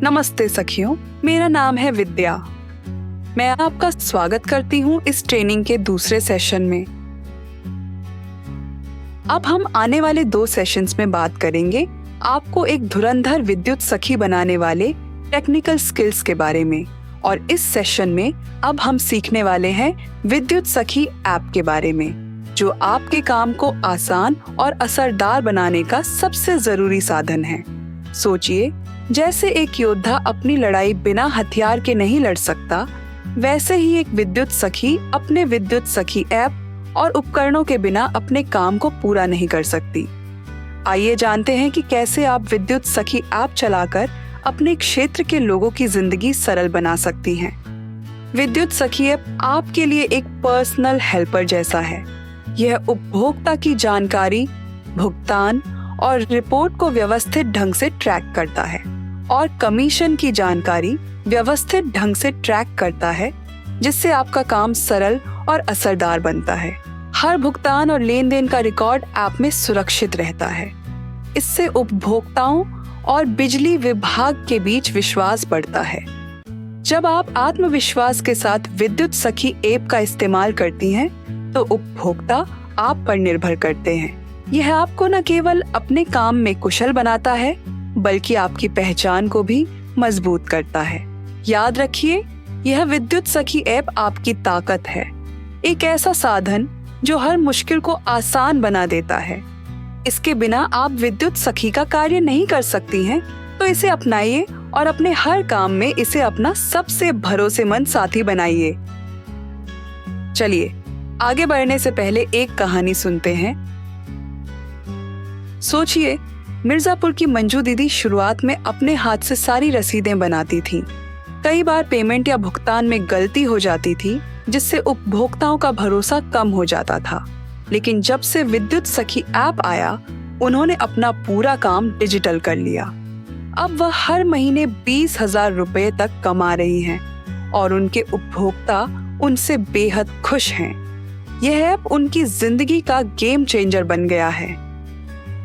नमस्ते सखियों, मेरा नाम है विद्या। मैं आपका स्वागत करती हूँ इस ट्रेनिंग के दूसरे सेशन में। अब हम आने वाले 2 सेशंस में बात करेंगे आपको एक धुरंधर विद्युत सखी बनाने वाले टेक्निकल स्किल्स के बारे में। और इस सेशन में अब हम सीखने वाले हैं विद्युत सखी ऐप के बारे में, जो आपके काम को आसान और असरदार बनाने का सबसे जरूरी साधन है। सोचिए, जैसे एक योद्धा अपनी लड़ाई बिना हथियार के नहीं लड़ सकता, वैसे ही एक विद्युत सखी अपने विद्युत सखी ऐप और उपकरणों के बिना अपने काम को पूरा नहीं कर सकती। आइए जानते हैं कि कैसे आप विद्युत सखी ऐप चलाकर अपने क्षेत्र के लोगों की जिंदगी सरल बना सकती हैं। विद्युत सखी ऐप आपके लिए एक पर्सनल हेल्पर जैसा है। यह उपभोक्ता की जानकारी, भुगतान और रिपोर्ट को व्यवस्थित ढंग से ट्रैक करता है और कमीशन की जानकारी व्यवस्थित ढंग से ट्रैक करता है, जिससे आपका काम सरल और असरदार बनता है। हर भुगतान और लेन देन का रिकॉर्ड ऐप में सुरक्षित रहता है। इससे उपभोक्ताओं और बिजली विभाग के बीच विश्वास बढ़ता है। जब आप आत्मविश्वास के साथ विद्युत सखी ऐप का इस्तेमाल करती हैं, तो उपभोक्ता आप पर निर्भर करते हैं। यह आपको न केवल अपने काम में कुशल बनाता है, बल्कि आपकी पहचान को भी मजबूत करता है। याद रखिए, यह विद्युत सखी ऐप आपकी ताकत है, एक ऐसा साधन जो हर मुश्किल को आसान बना देता है। इसके बिना आप विद्युत सखी का कार्य नहीं कर सकती हैं, तो इसे अपनाइए और अपने हर काम में इसे अपना सबसे भरोसेमंद साथी बनाइए। चलिए, आगे बढ़ने से पहले एक कहानी सुनते हैं। सोचिए, मिर्जापुर की मंजू दीदी शुरुआत में अपने हाथ से सारी रसीदें बनाती थीं। कई बार पेमेंट या भुगतान में गलती हो जाती थी, जिससे उपभोक्ताओं का भरोसा कम हो जाता था। लेकिन जब से विद्युत सखी ऐप आया, उन्होंने अपना पूरा काम डिजिटल कर लिया। अब वह हर महीने 20,000 रुपए तक कमा रही हैं और उनके उपभोक्ता उनसे बेहद खुश हैं। यह ऐप उनकी जिंदगी का गेम चेंजर बन गया है।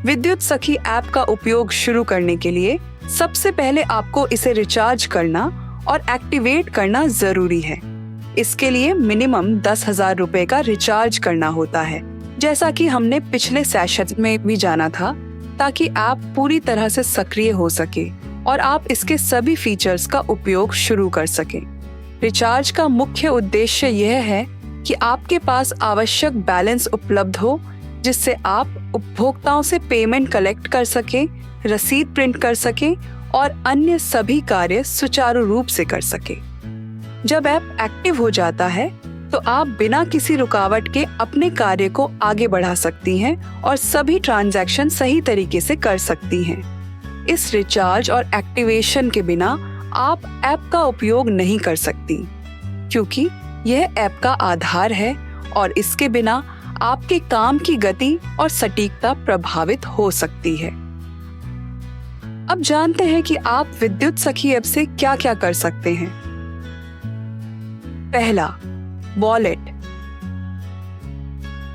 विद्युत सखी ऐप का उपयोग शुरू करने के लिए सबसे पहले आपको इसे रिचार्ज करना और एक्टिवेट करना जरूरी है। इसके लिए मिनिमम 10,000 रुपए का रिचार्ज करना होता है, जैसा कि हमने पिछले सेशन में भी जाना था, ताकि ऐप पूरी तरह से सक्रिय हो सके और आप इसके सभी फीचर्स का उपयोग शुरू कर सकें। रिचार्ज का मुख्य उद्देश्य यह है कि आपके पास आवश्यक बैलेंस उपलब्ध हो, जिससे आप उपभोक्ताओं से पेमेंट कलेक्ट कर सकें, रसीद प्रिंट कर सकें और अन्य सभी कार्य सुचारू रूप से कर सकें। जब ऐप एक्टिव हो जाता है, तो आप बिना किसी रुकावट के अपने कार्य को आगे बढ़ा सकती हैं और सभी ट्रांजैक्शन सही तरीके से कर सकती हैं। इस रिचार्ज और एक्टिवेशन के बिना आप ऐप का उपयोग नहीं कर सकती, क्योंकि यह ऐप का आधार है और इसके बिना आपके काम की गति और सटीकता प्रभावित हो सकती है। अब जानते हैं कि आप विद्युत सखी ऐप से क्या क्या कर सकते हैं। पहला, वॉलेट।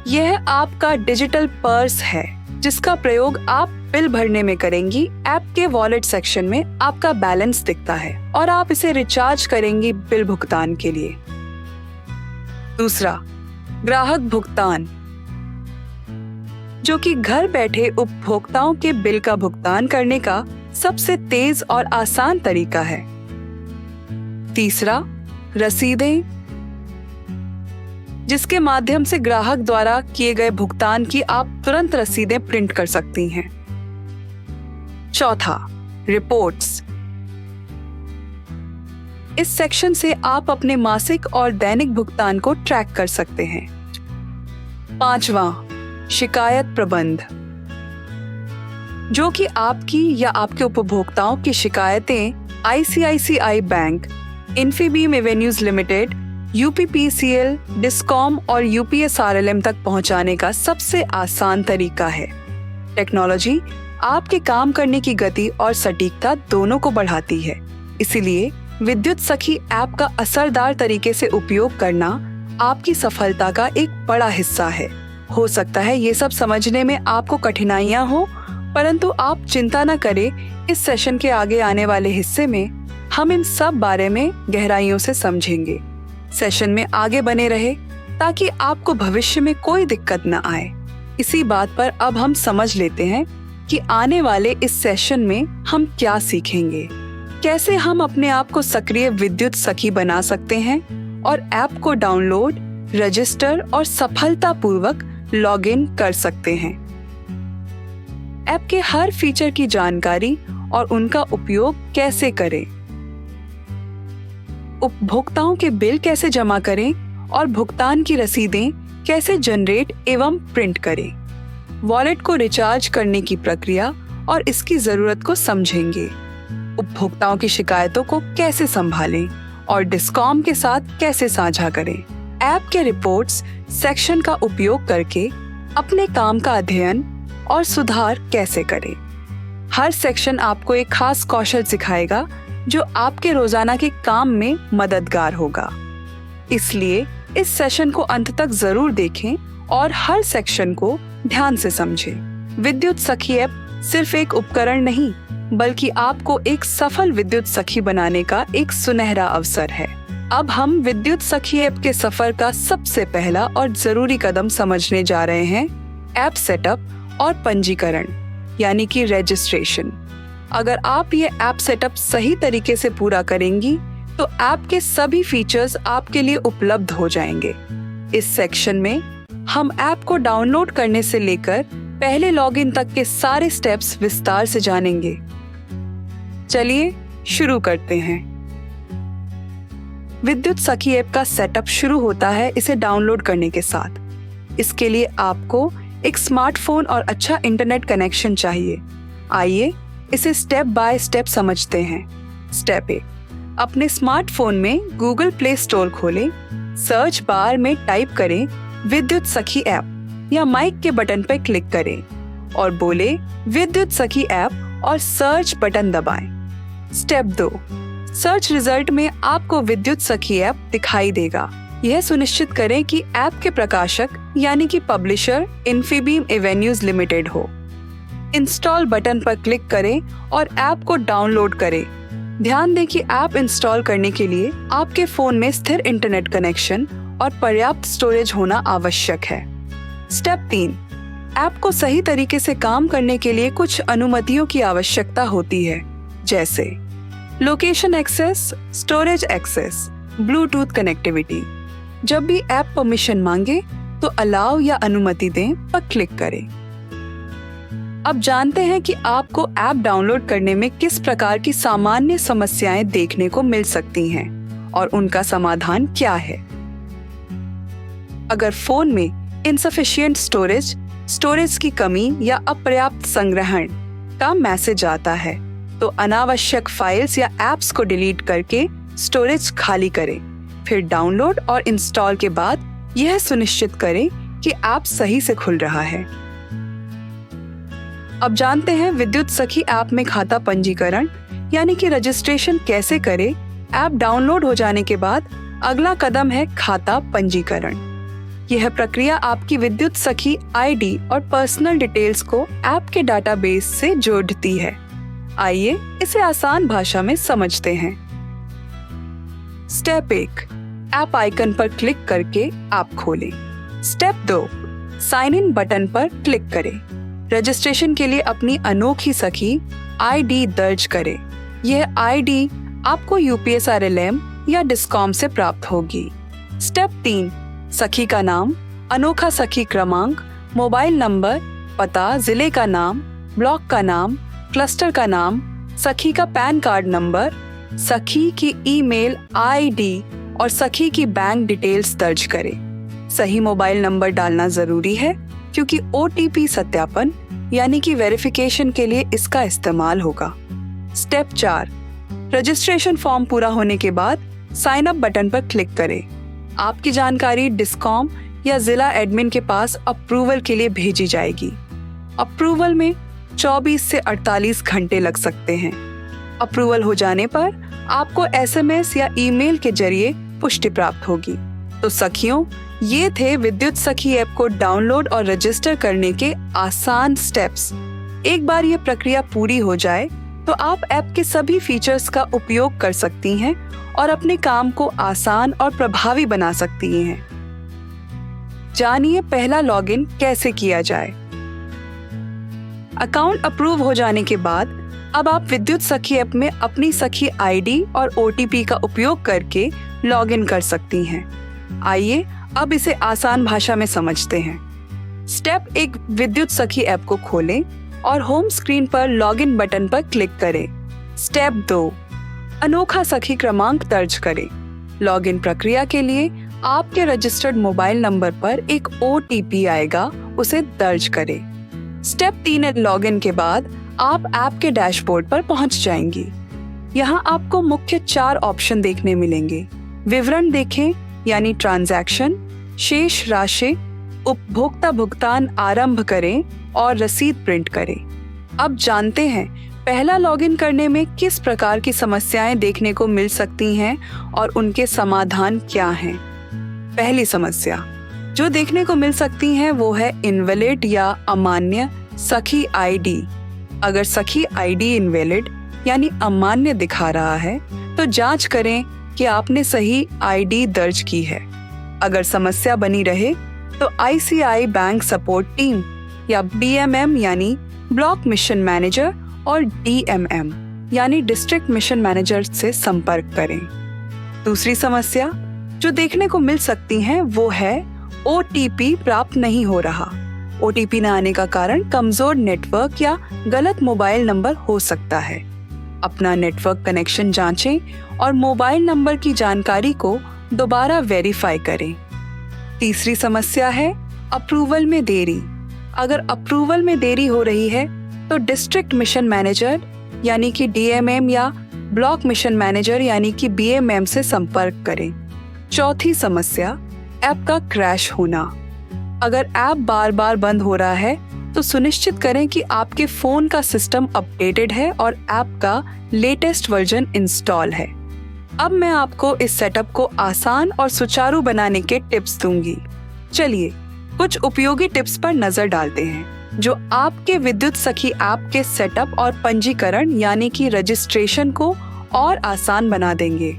यह आपका डिजिटल पर्स है, जिसका प्रयोग आप बिल भरने में करेंगी। ऐप के वॉलेट सेक्शन में आपका बैलेंस दिखता है और आप इसे रिचार्ज करेंगी बिल भुगतान के लिए। दूसरा, ग्राहक भुगतान, जो कि घर बैठे उपभोक्ताओं के बिल का भुगतान करने का सबसे तेज और आसान तरीका है। तीसरा, रसीदें, जिसके माध्यम से ग्राहक द्वारा किए गए भुगतान की आप तुरंत रसीदें प्रिंट कर सकती हैं। चौथा, रिपोर्ट्स। इस सेक्शन से आप अपने मासिक और दैनिक भुगतान को ट्रैक कर सकते हैं। पांचवा, शिकायत प्रबंध, जो कि आपकी या आपके उपभोक्ताओं की शिकायतें ICICI bank, Infibeam avenues limited, UPPCL, discom और UPSRLM तक पहुंचाने का सबसे आसान तरीका है। टेक्नोलॉजी आपके काम करने की गति और सटीकता दोनों को बढ़ाती है, इसीलिए विद्युत सखी ऐप का असरदार तरीके से उपयोग करना आपकी सफलता का एक बड़ा हिस्सा है। हो सकता है ये सब समझने में आपको कठिनाइयां हो परंतु आप चिंता न करें, इस सेशन के आगे आने वाले हिस्से में हम इन सब बारे में गहराइयों से समझेंगे। सेशन में आगे बने रहे ताकि आपको भविष्य में कोई दिक्कत न आए। इसी बात पर अब हम समझ लेते हैं कि आने वाले इस सेशन में हम क्या सीखेंगे, कैसे हम अपने आप को सक्रिय विद्युत सखी बना सकते हैं और ऐप को डाउनलोड, रजिस्टर और सफलतापूर्वक लॉगिन कर सकते हैं। ऐप के हर फीचर की जानकारी और उनका उपयोग कैसे करें, उपभोक्ताओं के बिल कैसे जमा करें और भुगतान की रसीदें कैसे जनरेट एवं प्रिंट करें, वॉलेट को रिचार्ज करने की प्रक्रिया और इसकी जरूरत को समझेंगे, उपभोक्ताओं की शिकायतों को कैसे संभालें और डिस्कॉम के साथ कैसे साझा करें, ऐप के रिपोर्ट्स सेक्शन का उपयोग करके अपने काम का अध्ययन और सुधार कैसे करें। हर सेक्शन आपको एक खास कौशल सिखाएगा जो आपके रोजाना के काम में मददगार होगा। इसलिए इस सेशन को अंत तक जरूर देखें और हर सेक्शन को ध्यान से समझें। विद्युत सखी ऐप सिर्फ एक उपकरण नहीं, बल्कि आपको एक सफल विद्युत सखी बनाने का एक सुनहरा अवसर है। अब हम विद्युत सखी ऐप के सफर का सबसे पहला और जरूरी कदम समझने जा रहे हैं, ऐप सेटअप और पंजीकरण यानी कि रजिस्ट्रेशन। अगर आप ये ऐप सेटअप सही तरीके से पूरा करेंगी तो ऐप के सभी फीचर्स आपके लिए उपलब्ध हो जाएंगे। इस सेक्शन में हम ऐप को डाउनलोड करने से लेकर पहले लॉगिन तक के सारे स्टेप्स विस्तार से जानेंगे। चलिए शुरू करते हैं। विद्युत सखी ऐप का सेटअप शुरू होता है इसे डाउनलोड करने के साथ। इसके लिए आपको एक स्मार्टफोन और अच्छा इंटरनेट कनेक्शन चाहिए। आइए इसे स्टेप बाय स्टेप समझते हैं। स्टेप 1, अपने स्मार्टफोन में गूगल प्ले स्टोर खोलें, सर्च बार में टाइप करें विद्युत सखी ऐप या माइक के बटन पर क्लिक करें और बोले विद्युत सखी ऐप और सर्च बटन दबाएं। स्टेप 2, सर्च रिजल्ट में आपको विद्युत सखी ऐप दिखाई देगा। यह सुनिश्चित करें कि ऐप के प्रकाशक यानी कि पब्लिशर इन्फीबीम एवेन्यूज लिमिटेड हो। इंस्टॉल बटन पर क्लिक करें और ऐप को डाउनलोड करें। ध्यान दें कि ऐप इंस्टॉल करने के लिए आपके फोन में स्थिर इंटरनेट कनेक्शन और पर्याप्त स्टोरेज होना आवश्यक है। स्टेप 3, ऐप को सही तरीके से काम करने के लिए कुछ अनुमतियों की आवश्यकता होती है, जैसे location access, storage access, bluetooth connectivity. जब भी ऐप परमिशन मांगे तो अलाउ या अनुमति दें पर क्लिक करें। अब जानते हैं कि आपको ऐप डाउनलोड करने में किस प्रकार की सामान्य समस्याएं देखने को मिल सकती हैं और उनका समाधान क्या है। अगर फोन में इनसफिशिएंट स्टोरेज की कमी या अपर्याप्त संग्रहण का मैसेज आता है तो अनावश्यक फाइल्स या एप्स को डिलीट करके स्टोरेज खाली करें। फिर डाउनलोड और इंस्टॉल के बाद यह सुनिश्चित करें कि ऐप सही से खुल रहा है। अब जानते हैं विद्युत सखी ऐप में खाता पंजीकरण यानी कि रजिस्ट्रेशन कैसे करें। ऐप डाउनलोड हो जाने के बाद अगला कदम है खाता पंजीकरण। यह प्रक्रिया आपकी विद्युत सखी आईडी और पर्सनल डिटेल्स को ऐप के डाटाबेस से जोड़ती है। आइए इसे आसान भाषा में समझते हैं। स्टेप 1, ऐप आइकन पर क्लिक करके ऐप खोलें। स्टेप 2, साइन इन बटन पर क्लिक करें। रजिस्ट्रेशन के लिए अपनी अनोखी सखी आईडी दर्ज करें। यह आईडी आपको यूपीएसआरएलएम या डिस्कॉम से प्राप्त होगी। स्टेप 3, सखी का नाम, अनोखा सखी क्रमांक, मोबाइल नंबर, पता, जिले का नाम, ब्लॉक का नाम, क्लस्टर का नाम, सखी का पैन कार्ड नंबर, सखी की ईमेल आईडी और सखी की बैंक डिटेल्स दर्ज करें। सही मोबाइल नंबर डालना जरूरी है क्योंकि ओटीपी सत्यापन यानी कि वेरिफिकेशन के लिए इसका इस्तेमाल होगा। स्टेप 4, रजिस्ट्रेशन फॉर्म पूरा होने के बाद साइन अप बटन पर क्लिक करें। आपकी जानकारी डिस्कॉम या जिला एडमिन के पास अप्रूवल के लिए भेजी जाएगी। अप्रूवल में 24 से 48 घंटे लग सकते हैं। अप्रूवल हो जाने पर आपको एसएमएस या ईमेल के जरिए पुष्टि प्राप्त होगी। तो सखियों, ये थे विद्युत सखी ऐप को डाउनलोड और रजिस्टर करने के आसान स्टेप्स। एक बार ये प्रक्रिया पूरी हो जाए तो आप ऐप के सभी फीचर्स का उपयोग कर सकती हैं और अपने काम को आसान और प्रभावी बना सकती हैं। जानिए पहला लॉगिन कैसे किया जाए। अकाउंट अप्रूव हो जाने के बाद अब आप विद्युत सखी ऐप में अपनी सखी आईडी और ओटीपी का उपयोग करके लॉगिन कर सकती हैं। आइए अब इसे आसान भाषा में समझते हैं। स्टेप 1, विद्युत सखी ऐप को खोलें और होम स्क्रीन पर लॉगिन बटन पर क्लिक करें। स्टेप 2, अनोखा सखी क्रमांक दर्ज करें। लॉगिन प्रक्रिया के लिए आपके रजिस्टर्ड मोबाइल नंबर पर एक ओटीपी आएगा, उसे दर्ज करें। स्टेप 3, लॉगिन के बाद आप ऐप के डैशबोर्ड पर पहुंच जाएंगी। यहाँ आपको मुख्य 4 ऑप्शन देखने मिलेंगे। विवरण देखें यानी ट्रांजैक्शन, शेष राशि, उपभोक्ता भुगतान आरंभ करें और रसीद प्रिंट करें। अब जानते हैं पहला लॉगिन करने में किस प्रकार की समस्याएं देखने को मिल सकती हैं और उनके समाधान क्या हैं। पहली समस्या जो देखने को मिल सकती हैं वो है इनवैलिड या अमान्य सखी आईडी। अगर सखी आईडी इनवैलिड यानी अमान्य दिखा रहा है तो जांच करें कि आपने सही आईडी दर्ज की है। अगर समस्या बनी रहे तो ICICI बैंक सपोर्ट टीम या BMM यानी ब्लॉक मिशन मैनेजर और DMM यानी डिस्ट्रिक्ट मिशन मैनेजर से संपर्क करें। दूसरी समस्या जो देखने को मिल सकती है वो है OTP प्राप्त नहीं हो रहा। OTP न आने का कारण कमजोर नेटवर्क या गलत मोबाइल नंबर हो सकता है। अपना नेटवर्क कनेक्शन जांचें और मोबाइल नंबर की जानकारी को दोबारा वेरीफाई करें। तीसरी समस्या है अप्रूवल में देरी। अगर अप्रूवल में देरी हो रही है तो डिस्ट्रिक्ट मिशन मैनेजर यानी कि DMM या ब्लॉक मिशन मैनेजर यानी कि BMM से संपर्क करें। चौथी समस्या ऐप का क्रैश होना। अगर ऐप बार बार बंद हो रहा है तो सुनिश्चित करें कि आपके फोन का सिस्टम अपडेटेड है और ऐप का लेटेस्ट वर्जन इंस्टॉल है। अब मैं आपको इस सेटअप को आसान और सुचारू बनाने के टिप्स दूंगी। चलिए कुछ उपयोगी टिप्स पर नजर डालते हैं जो आपके विद्युत सखी ऐप के सेटअप और पंजीकरण यानी कि रजिस्ट्रेशन को और आसान बना देंगे।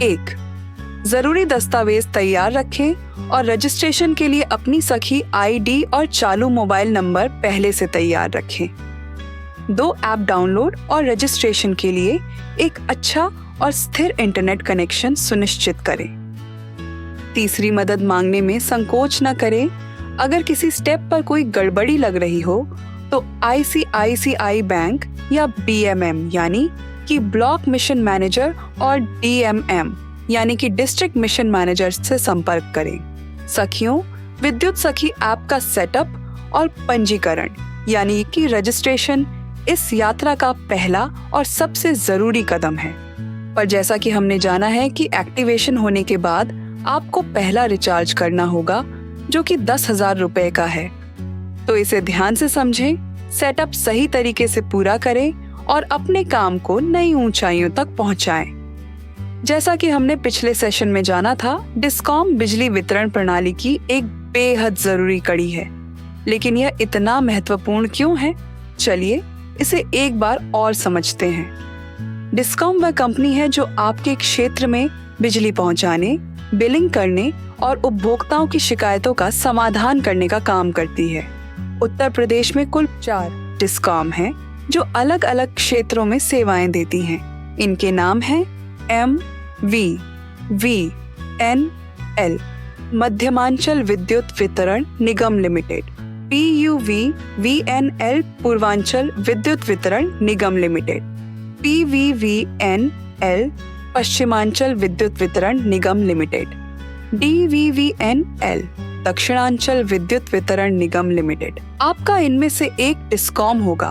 1, जरूरी दस्तावेज तैयार रखें और रजिस्ट्रेशन के लिए अपनी सखी आईडी और चालू मोबाइल नंबर पहले से तैयार रखें। 2, ऐप डाउनलोड और रजिस्ट्रेशन के लिए एक अच्छा और स्थिर इंटरनेट कनेक्शन सुनिश्चित करें। तीसरी, मदद मांगने में संकोच न करें। अगर किसी स्टेप पर कोई गड़बड़ी लग रही हो तो ICICI बैंक या BMM यानी कि ब्लॉक मिशन मैनेजर और DMM यानी कि डिस्ट्रिक्ट मिशन मैनेजर से संपर्क करें। सखियों, विद्युत सखी ऐप का सेटअप और पंजीकरण यानी कि रजिस्ट्रेशन इस यात्रा का पहला और सबसे जरूरी कदम है। पर जैसा कि हमने जाना है कि एक्टिवेशन होने के बाद आपको पहला रिचार्ज करना होगा जो कि 10,000 रुपए का है। तो इसे ध्यान से समझें, सेटअप सही तरीके से पूरा करें और अपने काम को नई ऊंचाइयों तक पहुंचाएं। जैसा कि हमने पिछले सेशन में जाना था, डिस्कॉम बिजली वितरण प्रणाली की एक बेहद जरूरी कड़ी है। लेकिन यह इतना महत्वपूर्ण क्यों है? चलिए इसे एक बार और समझते हैं। डिस्कॉम वह कंपनी है जो आपके क्षेत्र में बिजली पहुंचाने, बिलिंग करने और उपभोक्ताओं की शिकायतों का समाधान करने का काम करती है। उत्तर प्रदेश में कुल 4 डिस्कॉम हैं जो अलग अलग क्षेत्रों में सेवाएं देती हैं। इनके नाम हैं MVVNL मध्यमांचल विद्युत वितरण निगम लिमिटेड, PUVVNL पूर्वांचल विद्युत वितरण निगम लिमिटेड, PVVNL पश्चिमांचल विद्युत वितरण निगम लिमिटेड, DVVNL दक्षिणांचल विद्युत वितरण निगम लिमिटेड। आपका इनमें से एक डिस्कॉम होगा।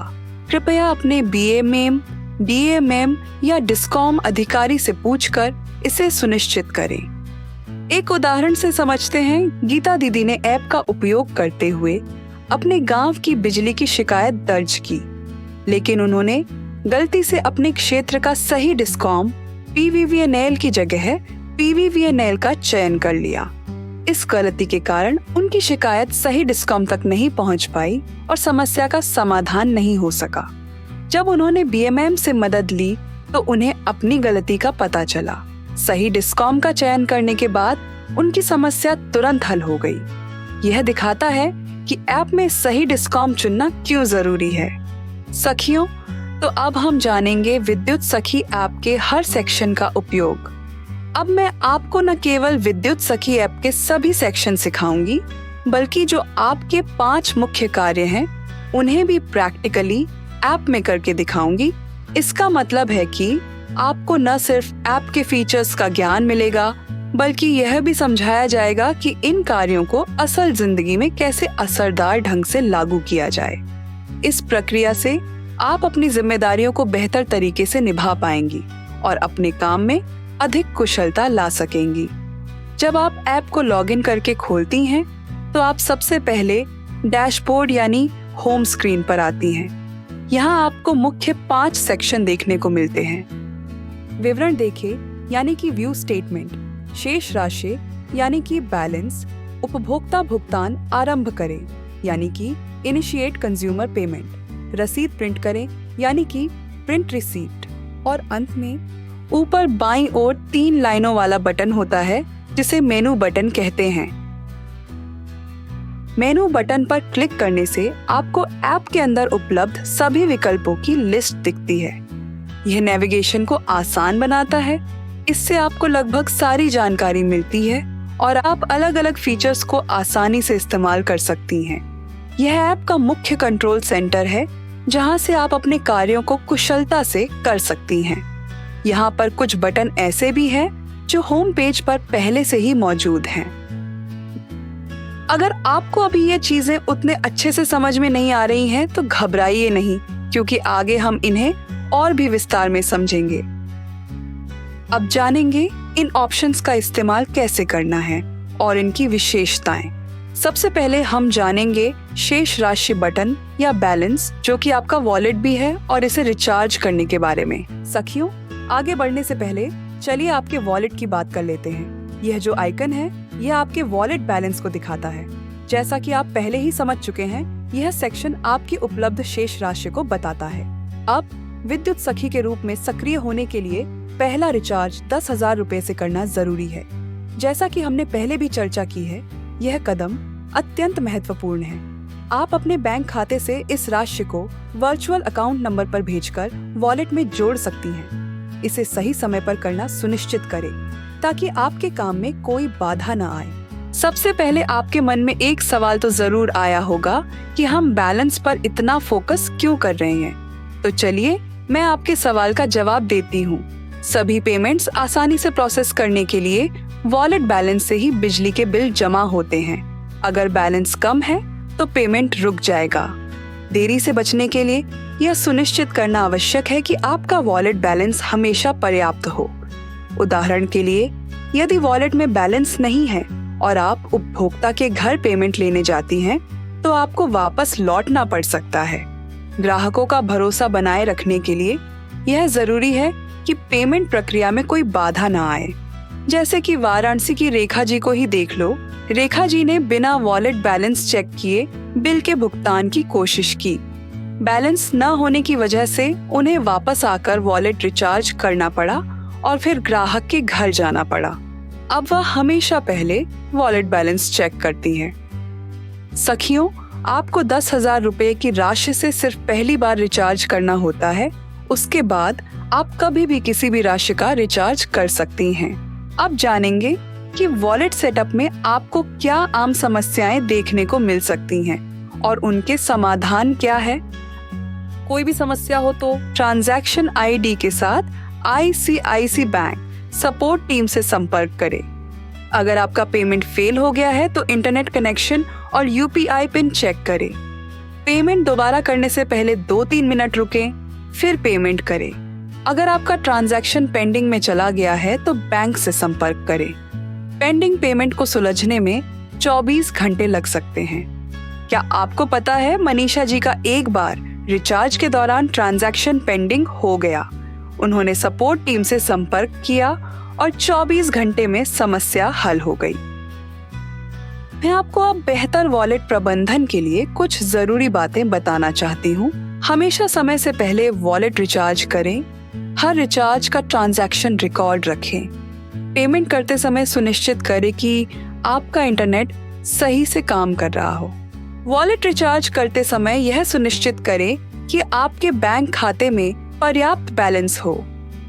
कृपया अपने BMM, DMM या डिस्कॉम अधिकारी से पूछकर इसे सुनिश्चित करें। एक उदाहरण से समझते हैं। गीता दीदी ने ऐप का उपयोग करते हुए अपने गांव की बिजली की शिकायत दर्ज की, लेकिन उन्होंने गलती से अपने क्षेत्र का सही डिस्कॉम PVVNL की जगह PVVNL का चयन कर लिया। इस गलती के कारण उनकी शिकायत सही डिस्कॉम तक नहीं पहुंच पाई और समस्या का समाधान नहीं हो सका। जब उन्होंने बीएमएम से मदद ली तो उन्हें अपनी गलती का पता चला। सही डिस्कॉम का चयन करने के बाद उनकी समस्या तुरंत हल हो गई। यह दिखाता है कि ऐप में सही डिस्कॉम चुनना क्यों जरूरी है। सखियों, तो अब हम जानेंगे विद्युत सखी ऐप के हर सेक्शन का उपयोग। अब मैं आपको न केवल विद्युत सखी ऐप के सभी सेक्शन सिखाऊंगी, बल्कि जो आपके 5 मुख्य कार्य हैं उन्हें भी प्रैक्टिकली ऐप में करके दिखाऊंगी। इसका मतलब है कि आपको न सिर्फ ऐप के फीचर्स का ज्ञान मिलेगा, बल्कि यह भी समझाया जाएगा कि इन कार्यों को असल जिंदगी में कैसे असरदार ढंग से लागू किया जाए। इस प्रक्रिया से आप अपनी जिम्मेदारियों को बेहतर तरीके से निभा पाएंगी और अपने काम में अधिक कुशलता ला सकेंगी। जब आप ऐप को लॉगिन करके खोलती हैं, तो आप सबसे पहले डैशबोर्ड यानी होम स्क्रीन पर आती हैं। यहाँ आपको मुख्य 5 सेक्शन देखने को मिलते हैं। विवरण देखें यानी कि व्यू स्टेटमेंट, शेष राशि यानी कि बैलेंस, उपभोक्ता भुगतान आरंभ करें यानी कि इनिशिएट कंज्यूमर पेमेंट, रसीद प्रिंट करें यानी कि प्रिंट रिसीप्ट, और अंत में ऊपर बाईं ओर 3 लाइनों वाला बटन होता है जिसे मेनू बटन कहते हैं। मेनू बटन पर क्लिक करने से आपको ऐप के अंदर उपलब्ध सभी विकल्पों की लिस्ट दिखती है। यह नेविगेशन को आसान बनाता है। इससे आपको लगभग सारी जानकारी मिलती है और आप अलग अलग फीचर्स को आसानी से इस्तेमाल कर सकती हैं। यह ऐप का मुख्य कंट्रोल सेंटर है, जहां से आप अपने कार्यों को कुशलता से कर सकती हैं। यहाँ पर कुछ बटन ऐसे भी हैं जो होम पेज पर पहले से ही मौजूद हैं। अगर आपको अभी ये चीजें उतने अच्छे से समझ में नहीं आ रही हैं, तो घबराइए नहीं, क्योंकि आगे हम इन्हें और भी विस्तार में समझेंगे। अब जानेंगे इन ऑप्शंस का इस्तेमाल कैसे करना है और इनकी विशेषताएं। सबसे पहले हम जानेंगे शेष राशि बटन या बैलेंस, जो कि आपका वॉलेट भी है, और इसे रिचार्ज करने के बारे में। सखियों, आगे बढ़ने से पहले चलिए आपके वॉलेट की बात कर लेते हैं। यह जो आइकन है, यह आपके वॉलेट बैलेंस को दिखाता है। जैसा कि आप पहले ही समझ चुके हैं, यह सेक्शन आपकी उपलब्ध शेष राशि को बताता है। अब विद्युत सखी के रूप में सक्रिय होने के लिए पहला रिचार्ज 10,000 रुपए से करना जरूरी है। जैसा कि हमने पहले भी चर्चा की है, यह कदम अत्यंत महत्वपूर्ण है। आप अपने बैंक खाते से इस राशि को वर्चुअल अकाउंट नंबर पर भेजकर वॉलेट में जोड़ सकती हैं। इसे सही समय पर करना सुनिश्चित करें, ताकि आपके काम में कोई बाधा न आए। सबसे पहले आपके मन में एक सवाल तो जरूर आया होगा कि हम बैलेंस पर इतना फोकस क्यों कर रहे हैं। तो चलिए मैं आपके सवाल का जवाब देती हूँ। सभी पेमेंट्स आसानी से प्रोसेस करने के लिए वॉलेट बैलेंस से ही बिजली के बिल जमा होते हैं। अगर बैलेंस कम है तो पेमेंट रुक जाएगा। देरी से बचने के लिए यह सुनिश्चित करना आवश्यक है कि आपका वॉलेट बैलेंस हमेशा पर्याप्त हो। उदाहरण के लिए, यदि वॉलेट में बैलेंस नहीं है और आप उपभोक्ता के घर पेमेंट लेने जाती हैं, तो आपको वापस लौटना पड़ सकता है। ग्राहकों का भरोसा बनाए रखने के लिए यह जरूरी है कि पेमेंट प्रक्रिया में कोई बाधा न आए। जैसे कि वाराणसी की रेखा जी को ही देख लो। रेखा जी ने बिना वॉलेट बैलेंस चेक किए बिल के भुगतान की कोशिश की। बैलेंस न होने की वजह से उन्हें वापस आकर वॉलेट रिचार्ज करना पड़ा और फिर ग्राहक के घर जाना पड़ा। अब वह हमेशा पहले वॉलेट बैलेंस चेक करती हैं। सखियों, आपको 10,000 रुपए की राशि से सिर्फ पहली बार रिचार्ज करना होता है। उसके बाद आप कभी भी किसी भी राशि का रिचार्ज कर सकती हैं। अब जानेंगे कि वॉलेट सेटअप में आपको क्या आम समस्याएं देखने को मिल सकती हैं और उनके समाधान क्या है। कोई भी समस्या हो तो ट्रांजैक्शन आईडी के साथ ICICI बैंक सपोर्ट टीम से संपर्क करें। अगर आपका पेमेंट फेल हो गया है तो इंटरनेट कनेक्शन और UPI पिन चेक करें। पेमेंट दोबारा करने से पहले 2-3 मिनट रुकें, फिर पेमेंट करें। अगर आपका ट्रांजैक्शन पेंडिंग में चला गया है तो बैंक से संपर्क करें। पेंडिंग पेमेंट को सुलझने में 24 घंटे लग सकते हैं। क्या आपको पता है, मनीषा जी का एक बार रिचार्ज के दौरान ट्रांजैक्शन पेंडिंग हो गया। उन्होंने सपोर्ट टीम से संपर्क किया और 24 घंटे में समस्या हल हो गई। मैं आपको अब बेहतर वॉलेट प्रबंधन के लिए कुछ जरूरी बातें बताना चाहती हूँ। हमेशा समय से पहले वॉलेट रिचार्ज करें। हर रिचार्ज का ट्रांजैक्शन रिकॉर्ड रखें। पेमेंट करते समय सुनिश्चित करें कि आपका इंटरनेट सही से काम कर रहा हो। वॉलेट रिचार्ज करते समय यह सुनिश्चित करें कि आपके बैंक खाते में पर्याप्त बैलेंस हो।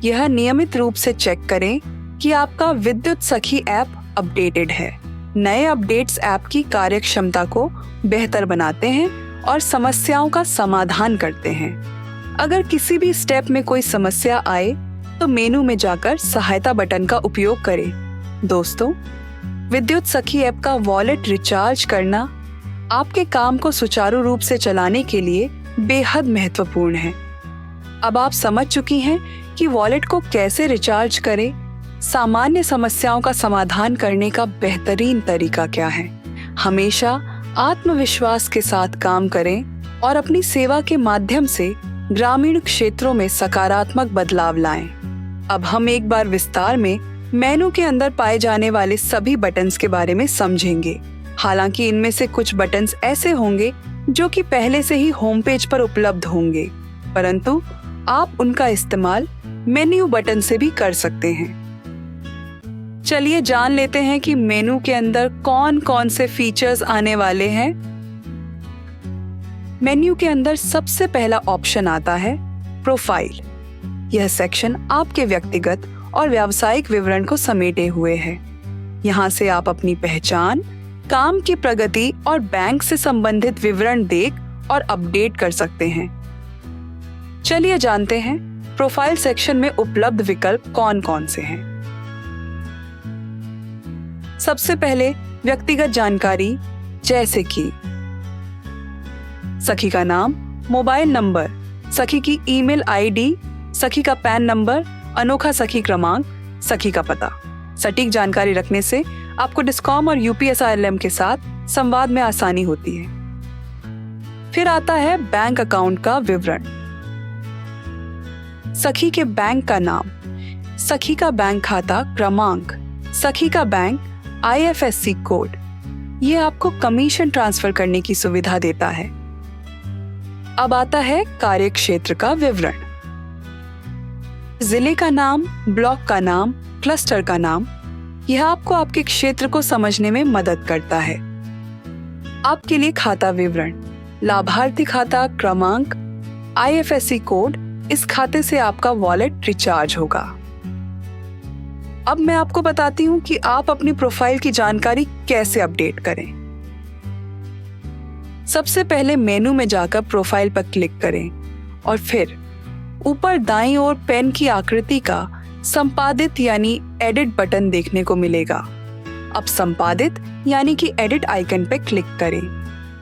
यह नियमित रूप से चेक करें कि आपका विद्युत सखी ऐप अपडेटेड है। नए अपडेट्स ऐप की कार्यक्षमता को बेहतर बनाते हैं और समस्याओं का समाधान करते हैं। अगर किसी भी स्टेप में कोई समस्या आए तो मेनू में जाकर सहायता बटन का उपयोग करें। दोस्तों, विद्युत सखी ऐप का वॉलेट रिचार्ज करना आपके काम को सुचारू रूप से चलाने के लिए बेहद महत्वपूर्ण है। अब आप समझ चुकी हैं कि वॉलेट को कैसे रिचार्ज करें। सामान्य समस्याओं का समाधान करने का बेहतरीन तरीका क्या है। हमेशा आत्मविश्वास के साथ काम करें और अपनी सेवा के माध्यम से ग्रामीण क्षेत्रों में सकारात्मक बदलाव लाएं। अब हम एक बार विस्तार में मेनू के अंदर पाए जाने वाले सभी बटन्स के बारे में समझेंगे। हालांकि इनमें से कुछ बटन्स ऐसे होंगे जो कि पहले से ही होम पेज पर उपलब्ध होंगे, परंतु आप उनका इस्तेमाल मेन्यू बटन से भी कर सकते हैं। चलिए जान लेते हैं कि मेनू के अंदर कौन कौन से फीचर्स आने वाले हैं। मेन्यू के अंदर सबसे पहला ऑप्शन आता है प्रोफाइल। यह सेक्शन आपके व्यक्तिगत और व्यावसायिक विवरण को समेटे हुए है। यहाँ से आप अपनी पहचान, काम की प्रगति और बैंक से संबंधित विवरण देख और अपडेट कर सकते हैं। चलिए जानते हैं प्रोफाइल सेक्शन में उपलब्ध विकल्प कौन कौन से हैं। सबसे पहले व्यक्तिगत जानकारी, जैसे कि सखी का नाम, मोबाइल नंबर, सखी की ईमेल आईडी, सखी का पैन नंबर, अनोखा सखी क्रमांक, सखी का पता। सटीक जानकारी रखने से आपको डिस्कॉम और यूपीएसआरएलएम के साथ संवाद में आसानी होती है। फिर आता है बैंक अकाउंट का विवरण। सखी के बैंक का नाम, सखी का बैंक खाता क्रमांक, सखी का बैंक IFSC कोड। ये आपको कमीशन ट्रांसफर करने की सुविधा देता है। अब आता है कार्य क्षेत्र का विवरण। जिले का नाम, ब्लॉक का नाम, क्लस्टर का नाम। यह आपको आपके क्षेत्र को समझने में मदद करता है। आपके लिए खाता विवरण, लाभार्थी खाता क्रमांक, IFSC कोड। इस खाते से आपका वॉलेट रिचार्ज होगा। अब मैं आपको बताती हूँ कि आप अपनी प्रोफाइल की जानकारी कैसे अपडेट करें। सबसे पहले मेनू में जाकर प्रोफाइल पर क्लिक करें और फिर ऊपर दाईं ओर पेन की आकृति का संपादित यानी एडिट बटन देखने को मिलेगा। अब संपादित यानी कि एडिट आइकन पर क्लिक करें।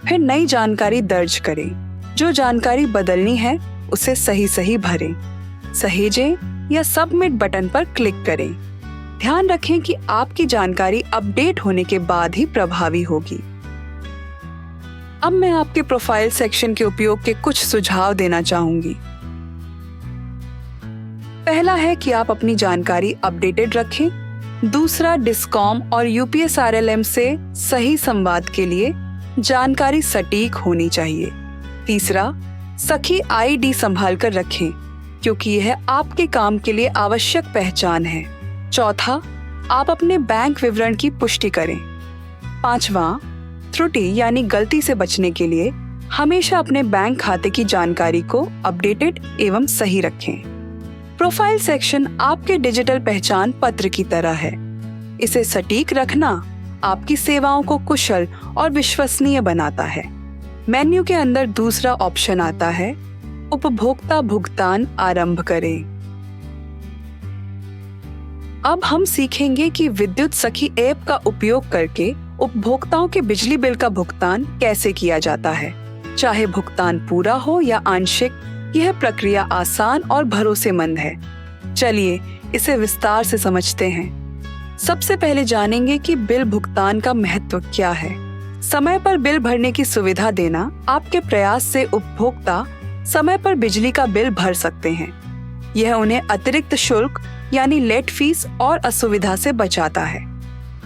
फिर नई जानकारी दर्ज करें। जो जानकारी बदलनी है उसे सही भरें। सहेजें या सबमिट बटन पर क्लिक करें। ध्यान रखें कि आपकी जानकारी अपडेट होने के बाद ही प्रभावी होगी। अब मैं आपके प्रोफाइल सेक्शन के उपयोग के कुछ सुझाव देना चाहूंगी। पहला है कि आप अपनी जानकारी अपडेटेड रखें। दूसरा, डिस्कॉम और यूपीएसआरएलएम से सही संवाद के लिए जानकारी सटीक होनी चाहिए। तीसरा, सखी आईडी संभाल कर रखें क्योंकि यह आपके काम के लिए आवश्यक पहचान है। चौथा, आप अपने बैंक विवरण की पुष्टि करें। पांचवा, त्रुटि यानी गलती से बचने के लिए हमेशा अपने बैंक खाते की जानकारी को अपडेटेड एवं सही रखें। प्रोफाइल सेक्शन आपके डिजिटल पहचान पत्र की तरह है। इसे सटीक रखना आपकी सेवाओं को कुशल और विश्वसनीय बनाता है। मेन्यू के अंदर दूसरा ऑप्शन आता है उपभोक्ता भुगतान आरंभ करें। अब हम सीखेंगे कि विद्युत सखी ऐप का उपयोग करके उपभोक्ताओं के बिजली बिल का भुगतान कैसे किया जाता है। चाहे भुगतान पूरा हो या आंशिक, यह प्रक्रिया आसान और भरोसेमंद है। चलिए इसे विस्तार से समझते हैं। सबसे पहले जानेंगे कि बिल भुगतान का महत्व क्या है। समय पर बिल भरने की सुविधा देना आपके प्रयास से उपभोक्ता समय पर बिजली का बिल भर सकते हैं। यह उन्हें अतिरिक्त शुल्क यानी लेट फीस और असुविधा से बचाता है।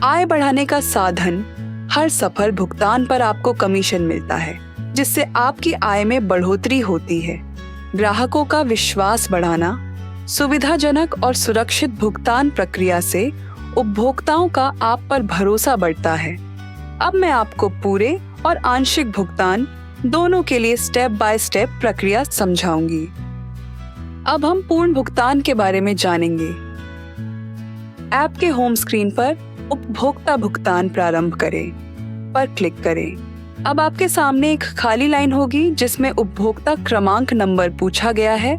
आय बढ़ाने का साधन, हर सफल भुगतान पर आपको कमीशन मिलता है, जिससे आपकी आय में बढ़ोतरी होती है। ग्राहकों का विश्वास बढ़ाना, सुविधाजनक और सुरक्षित भुगतान प्रक्रिया से उपभोक्ताओं का आप पर भरोसा बढ़ता है। अब मैं आपको पूरे और आंशिक भुगतान दोनों के लिए स्टेप बाय स्टेप प्रक्रिया समझाऊंगी। अब हम पूर्ण भुगतान के बारे में जानेंगे। ऐप के होम स्क्रीन पर उपभोक्ता भुगतान प्रारंभ करें पर क्लिक करें। अब आपके सामने एक खाली लाइन होगी जिसमें उपभोक्ता क्रमांक नंबर पूछा गया है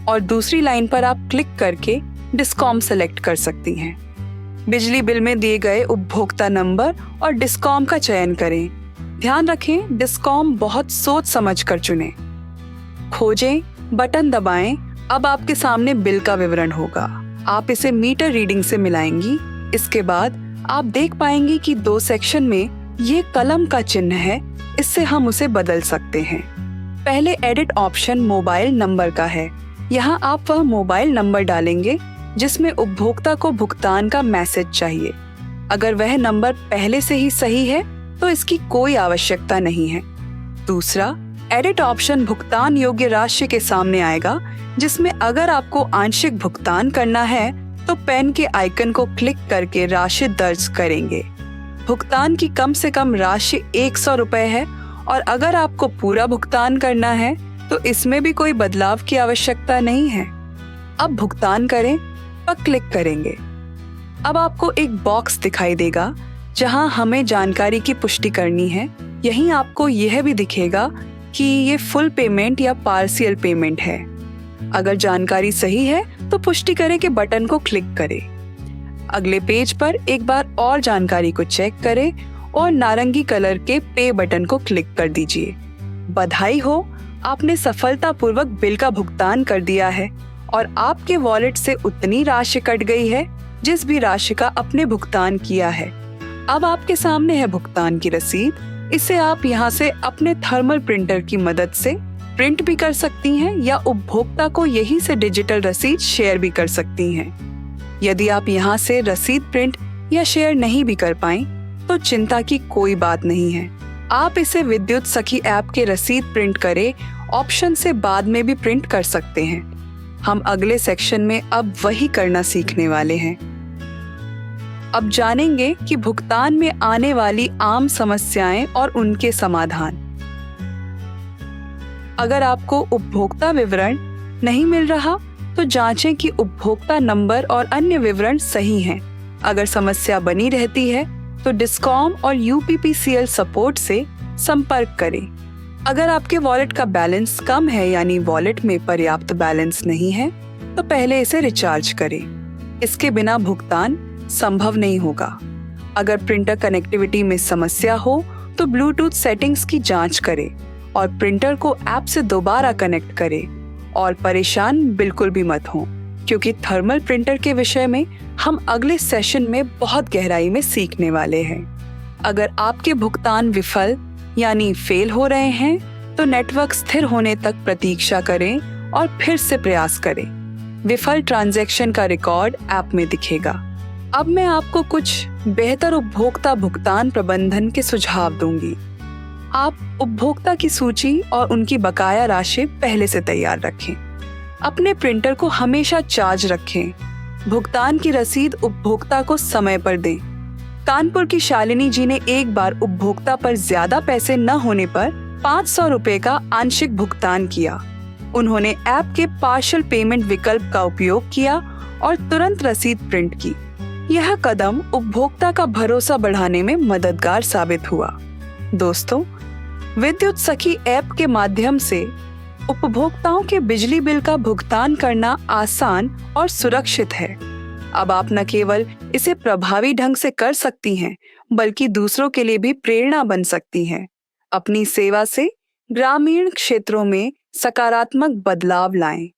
और दूसरी लाइन पर आप क्लिक करके डिस्कॉम सेलेक्ट कर सकती हैं। बिजली बिल में दिए गए उपभोक्ता नंबर और डिस्कॉम का चयन करें। ध्यान रखें, डिस्कॉम बहुत सोच समझ कर चुनें। खोजें, बटन दबाएं। अब आपके सामने बिल का विवरण होगा। आप इसे मीटर रीडिंग से मिलाएंगी। इसके बाद आप देख पाएंगी कि 2 सेक्शन में ये कलम का चिन्ह है, इससे हम उसे बदल सकते हैं। पहले एडिट ऑप्शन मोबाइल नंबर का है। यहाँ आप वह मोबाइल नंबर डालेंगे जिसमें उपभोक्ता को भुगतान का मैसेज चाहिए। अगर वह नंबर पहले से ही सही है तो इसकी कोई आवश्यकता नहीं है। दूसरा, एडिट ऑप्शन भुगतान योग्य राशि के सामने आएगा, जिसमें अगर आपको आंशिक भुगतान करना है तो पेन के आइकन को क्लिक करके राशि दर्ज करेंगे। भुगतान की कम से कम राशि 100 रुपए है और अगर आपको पूरा भुगतान करना है तो इसमें भी कोई बदलाव की आवश्यकता नहीं है। अब भुगतान करें पर क्लिक करेंगे। अब आपको एक बॉक्स दिखाई देगा जहां हमें जानकारी की पुष्टि करनी है। यहीं आपको यह भी दिखेगा कि ये फुल पेमेंट या पार्शियल पेमेंट है। अगर जानकारी सही है तो पुष्टि करें के बटन को क्लिक करें। अगले पेज पर एक बार और जानकारी को चेक करें और नारंगी कलर के पे बटन को क्लिक कर दीजिए। बधाई हो, आपने सफलतापूर्वक बिल का भुगतान कर दिया है और आपके वॉलेट से उतनी राशि कट गई है जिस भी राशि का आपने भुगतान किया है। अब आपके सामने है भुगतान की रसीद। इसे आप यहाँ से अपने थर्मल प्रिंटर की मदद से प्रिंट भी कर सकती हैं या उपभोक्ता को यहीं से डिजिटल रसीद शेयर भी कर सकती हैं। यदि आप यहाँ से रसीद प्रिंट या शेयर नहीं भी कर पाएं, तो चिंता की कोई बात नहीं है। आप इसे विद्युत सखी ऐप के रसीद प्रिंट करे ऑप्शन से बाद में भी प्रिंट कर सकते हैं। हम अगले सेक्शन में अब वही करना सीखने वाले हैं। अब जानेंगे कि भुगतान में आने वाली आम समस्याएं और उनके समाधान। अगर आपको उपभोक्ता विवरण नहीं मिल रहा तो जांचें कि उपभोक्ता नंबर और अन्य विवरण सही हैं। अगर समस्या बनी रहती है तो डिस्कॉम और यूपीपीसीएल सपोर्ट से संपर्क करें। अगर आपके वॉलेट का बैलेंस कम है यानी वॉलेट में पर्याप्त बैलेंस नहीं है तो पहले इसे रिचार्ज करें। इसके बिना भुगतान संभव नहीं होगा। अगर प्रिंटर कनेक्टिविटी में समस्या हो तो ब्लूटूथ सेटिंग्स की जांच करें और प्रिंटर को ऐप से दोबारा कनेक्ट करें। और परेशान बिल्कुल भी मत हों, क्योंकि थर्मल प्रिंटर के विषय में हम अगले सेशन में बहुत गहराई में सीखने वाले हैं। अगर आपके भुगतान विफल यानी फेल हो रहे हैं तो नेटवर्क स्थिर होने तक प्रतीक्षा करें और फिर से प्रयास करें। विफल ट्रांजैक्शन का रिकॉर्ड ऐप में दिखेगा। अब मैं आपको कुछ बेहतर उपभोक्ता भुगतान प्रबंधन के सुझाव दूंगी। आप उपभोक्ता की सूची और उनकी बकाया राशि पहले से तैयार रखें। अपने प्रिंटर को हमेशा चार्ज रखें। भुगतान की रसीद उपभोक्ता को समय पर दें। कानपुर की शालिनी जी ने एक बार उपभोक्ता पर ज्यादा पैसे न होने पर 500 रुपए का आंशिक भुगतान किया। उन्होंने ऐप के पार्शियल पेमेंट विकल्प का उपयोग किया और तुरंत रसीद प्रिंट की। यह कदम उपभोक्ता का भरोसा बढ़ाने में मददगार साबित हुआ। दोस्तों, विद्युत सखी ऐप के माध्यम से उपभोक्ताओं के बिजली बिल का भुगतान करना आसान और सुरक्षित है। अब आप न केवल इसे प्रभावी ढंग से कर सकती हैं, बल्कि दूसरों के लिए भी प्रेरणा बन सकती हैं। अपनी सेवा से ग्रामीण क्षेत्रों में सकारात्मक बदलाव लाएं।